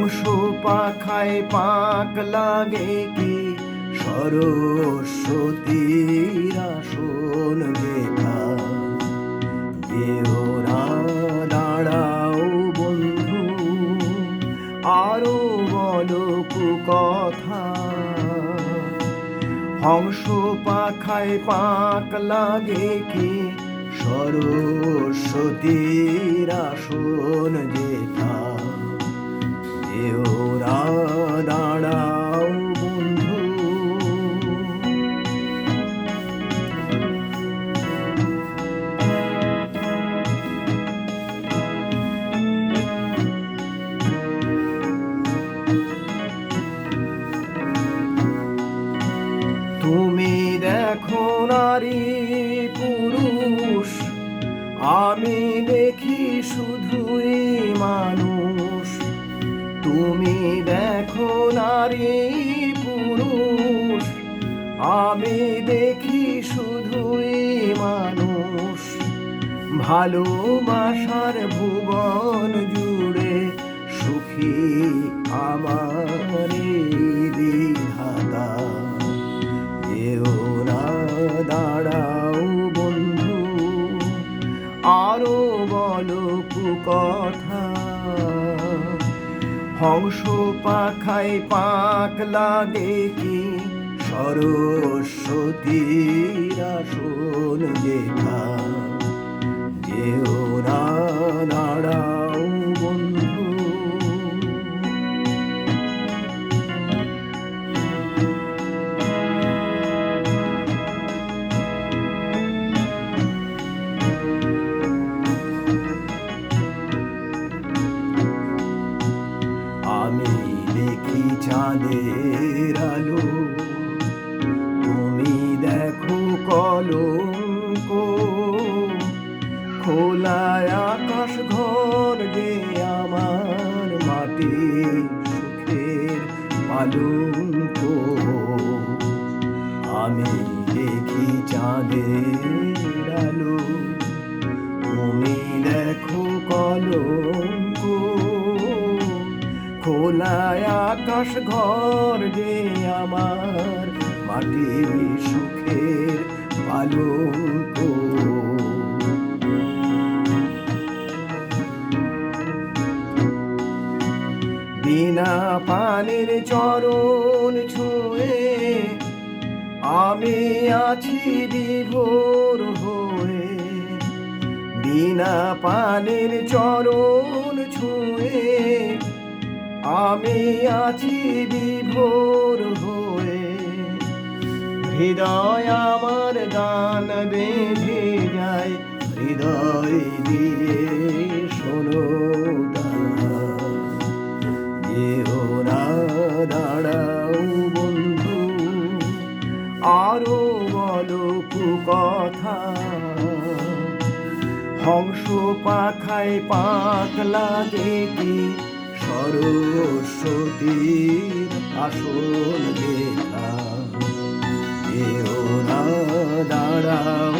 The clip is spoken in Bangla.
হংস পাখায় পাক লাগে কি সরস্বতীর আসন যেথা। যেও না দাঁড়াও বন্ধু, আরো বলো কুকথা। হংস পাখায় পাক লাগে কি সরস্বতীর আসন যেথা। যেও না দাঁড়াও বন্ধু। তুমি দেখো নারী পুরুষ, আমি দেখি শুধুই মানুষ। তুমি দেখো নারী পুরুষ, আমি দেখি শুধুই মানুষ। ভালোবাসার ভুবন জুড়ে সুখী আমার বিধাতা। যেও না দাঁড়াও বন্ধু, আরো বলো কুকথা। হংস পাখায় পাক লাগে কি সরস্বতীর আসন যেথা। যেও না দাঁড়াও বন্ধু। আমি দেখি চাঁদের আলো, তুমি দেখো কলঙ্ক। খোলা আকাশ ঘর যে আমার মাটি সুখের পালঙ্ক। আমি দেখি চাঁদের আলো, তুমি দেখো কলঙ্ক। খোলা আকাশ ঘর যে আমার মাটি সুখের পালঙ্ক। বিনা পানির চরণ ছুঁয়ে আমি আছি বিভোর হয়ে। বিনা পানির চরণ ছুঁয়ে আমি আছি বিভোর হয়ে। হৃদয় আমার গান বেঁধে যায়, হৃদয় দিয়ে শোনো গান। যেও না দাঁড়াও বন্ধু, আরো বলো কুকথা। হংস পাখায় পাক লাগে কি সরস্বতীর আসন যেথা। যেও না দাঁড়াও